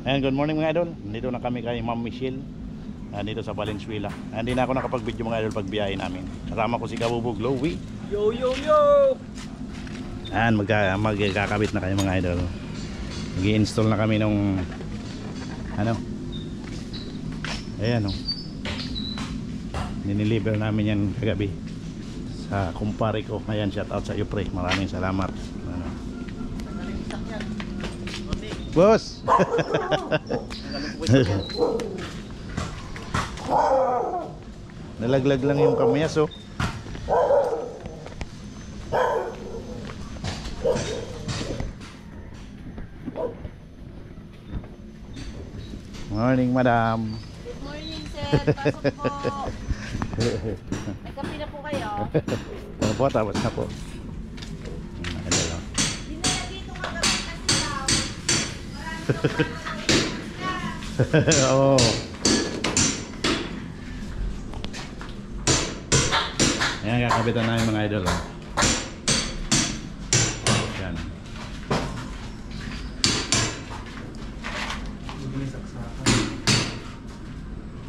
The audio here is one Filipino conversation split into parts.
Ayan, good morning mga idol. Dito na kami kay Ma'am Michelle. Dito sa Valenzuela. Hindi na ako nakapag-video mga idol pag biyahe namin. Kasama ko si Kabubog Louie. Yo yo yo! Ayan, magkakabit na kayo mga idol. Mag-i-install na kami nung ayan niniliver namin yan kagabi sa kumpare ko. Ayan, shout out sa iyo pre. Maraming salamat. Boss! Nalaglag lang yung kamyas oh. Morning madam. Good morning sir, pasok po. May kape na po kayo. Ano po, tapos na po. Dinala dito kagabi kasi daw. Oo. Ayan, kakabitan namin mga idol oh. Yan.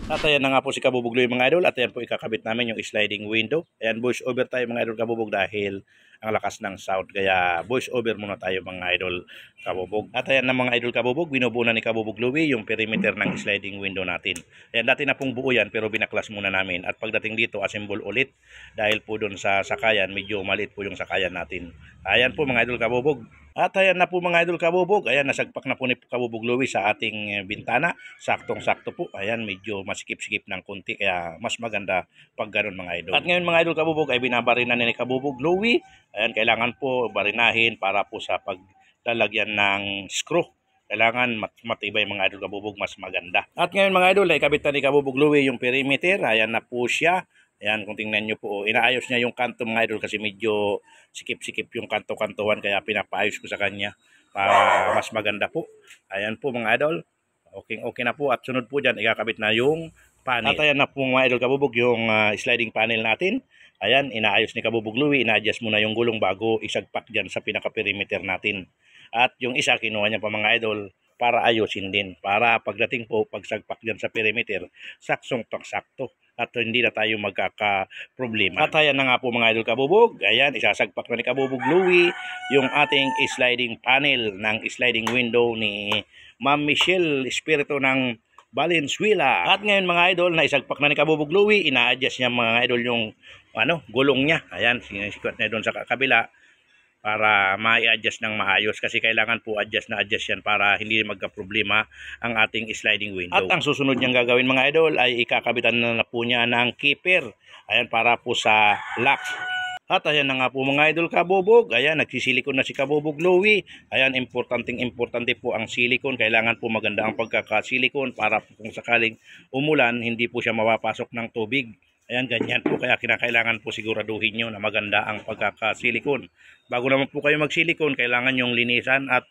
At ayan na nga po si Kabubog Louie mga idol. At ayan po ikakabit namin yung sliding window. Ayan, voice over tayo mga idol Kabubog dahil ang lakas ng sound. Kaya voice over muna tayo mga idol Kabubog. At ayan na mga idol Kabubog, binubuo na ni Kabubog Louie yung perimeter ng sliding window natin. Ayan, dati na pong buo yan pero binaklas muna namin. At pagdating dito, assemble ulit. Dahil po dun sa sakayan, medyo maliit po yung sakayan natin. Ayan po mga idol Kabubog. At ayan na po mga idol Kabubog. Ayan, nasagpak na po ni Kabubog Louie sa ating bintana. Saktong-sakto po. Ayan, medyo masikip-sikip ng konti. Kaya mas maganda pag ganun mga idol. At ngayon mga idol Kabubog ay binabarinan ni Kabubog Louie. Ayan, kailangan po barinahin para po sa paglalagyan ng screw. Kailangan matibay mga idol Kabubog, mas maganda. At ngayon mga idol ay kabit na ni Kabubog Louie yung perimeter. Ayan na po siya. Ayan, kung tingnan nyo po, inaayos niya yung kanto mga idol kasi medyo sikip-sikip yung kanto-kantuhan kaya pinapaayos ko sa kanya para mas maganda po. Ayan po mga idol, okay na po at sunod po dyan, ikakabit na yung panel. At ayan na po mga idol Kabubog yung sliding panel natin. Ayan, inaayos ni Kabubog Louie, ina-adjust muna yung gulong bago isagpak dyan sa pinaka-perimeter natin. At yung isa, kinuha niya pa mga idol para ayusin din. Para pagdating po, pagsagpak dyan sa perimeter, saksong-sakto. At hindi na tayo magkaka-problema. At ayan na nga po mga idol Kabubog. Ayan, isasagpak na ni Kabubog Louie yung ating sliding panel ng sliding window ni Ma'am Michelle Espiritu ng Valenzuela. At ngayon mga idol, naisagpak na ni Kabubog Louie, ina-adjust niya mga idol yung gulong niya. Ayan, sinisikwat na doon sa kabila para ma-adjust ng maayos kasi kailangan po adjust yan para hindi magka-problema ang ating sliding window. At ang susunod niyang gagawin mga idol ay ikakabitan na po niya ng keeper. Ayan, para po sa lock. At ayan na nga po mga idol Kabubog. Ayan, nagsisilikon na si Kabubog Louie. Ayan, importante po ang silikon. Kailangan po maganda ang pagkakasilikon para po kung sakaling umulan, hindi po siya mapapasok ng tubig. Ayan, ganyan po. Kaya kinakailangan po siguraduhin nyo na maganda ang pagkakasilikon. Bago naman po kayo magsilikon, kailangan yung linisan at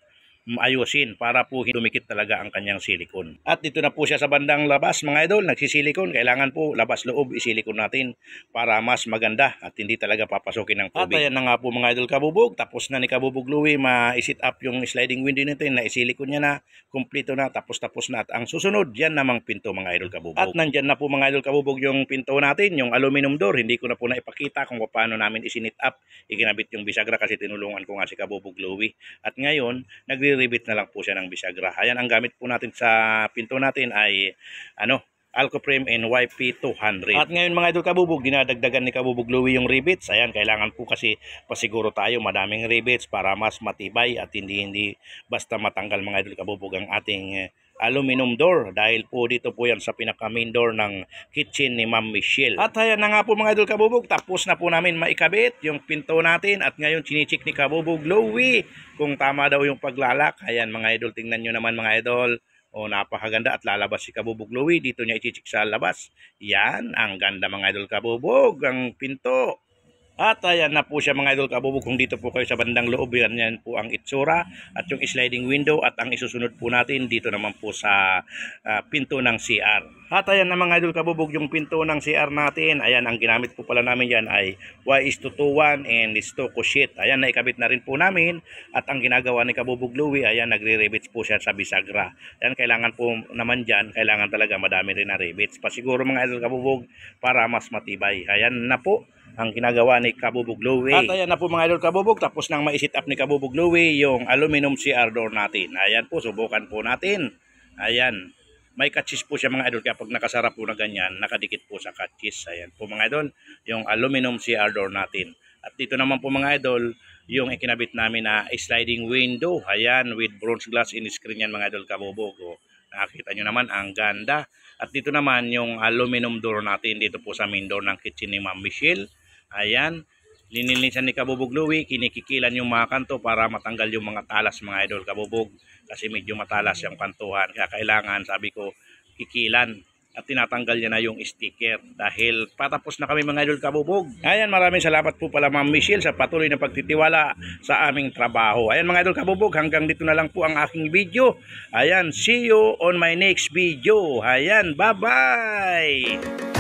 ayusin para po dumikit talaga ang kanyang silikon. At dito na po siya sa bandang labas mga idol, nagsisilikon. Kailangan po labas-loob isilikon natin para mas maganda at hindi talaga papasukin ng tubig. At ayan na nga po mga idol Kabubog, tapos na ni Kabubog Louie ma-sit up yung sliding window natin, na isilikon niya na, kumpleto na, tapos na. At ang susunod, yan namang pinto mga idol Kabubog. At nandyan na po mga idol Kabubog yung pinto natin, yung aluminum door. Hindi ko na po naipakita kung paano namin isinit up, ikinabit yung bisagra kasi tinulungan ko nga si Kabubog Louie. At ngayon, nagre-ribit na lang po siya ng bisagra. Ayan, ang gamit po natin sa pinto natin ay Alcoprem NYP 200. At ngayon mga idol Kabubog, dinadagdagan ni Kabubog Louie yung rivets. Ayan, kailangan po kasi pasiguro tayo madaming rivets para mas matibay at hindi basta matanggal mga idol Kabubog ang ating aluminum door dahil po dito po yan sa pinaka main door ng kitchen ni Ma'am Michelle. At ayan na nga po mga idol Kabubog, tapos na po namin maikabit yung pinto natin at ngayon chinichik ni Kabubog Louie kung tama daw yung paglalak. Ayan mga idol, tingnan nyo naman mga idol. O, napakaganda at lalabas si Kabubog Louie. Dito niya ichichik sa labas. Yan, ang ganda mga idol Kabubog, ang pinto. At ayan na po siya mga idol kabubog. Kung dito po kayo sa bandang loob, yan po ang itsura at yung sliding window, at ang isusunod po natin dito naman po sa pinto ng CR. At ayan na mga idol kabubog, yung pinto ng CR natin, ayan, ang ginamit po pala namin yan ay Y-21 and Stoco sheet. Ayan, naikabit na rin po namin, at ang ginagawa ni Kabubog Louie, ayan, nagre-rivets po siya sa bisagra. Ayan, kailangan po naman dyan, kailangan talaga madami rin na rivets. Pasiguro mga idol kabubog para mas matibay. Ayan na po ang ginagawa ni Kabubog Louie. At ayan na po mga idol kabubog, tapos nang ma-sit up ni Kabubog Louie yung aluminum CR door natin. Ayan po, subukan po natin. Ayan, may catches po siya mga idol, kaya pag nakasara po na ganyan, nakadikit po sa catches. Ayan po mga idol, yung aluminum CR door natin. At dito naman po mga idol, yung ikinabit namin na sliding window. Ayan, with bronze glass in screen yan mga idol kabubog. O, nakakita nyo naman, ang ganda. At dito naman yung aluminum door natin, dito po sa main door ng kitchen ni Ma'am Michelle. Ayan, linilisan ni Kabubog Louie, kinikikilan yung mga kanto para matanggal yung mga talas mga idol kabubog. Kasi medyo matalas yung kantuhan, kaya kailangan, sabi ko, kikilan. At tinatanggal niya na yung sticker dahil patapos na kami mga idol kabubog. Ayan, maraming salamat po pala Ma'am Michelle sa patuloy na pagtitiwala sa aming trabaho. Ayan mga idol kabubog, hanggang dito na lang po ang aking video. Ayan, see you on my next video. Ayan, bye-bye!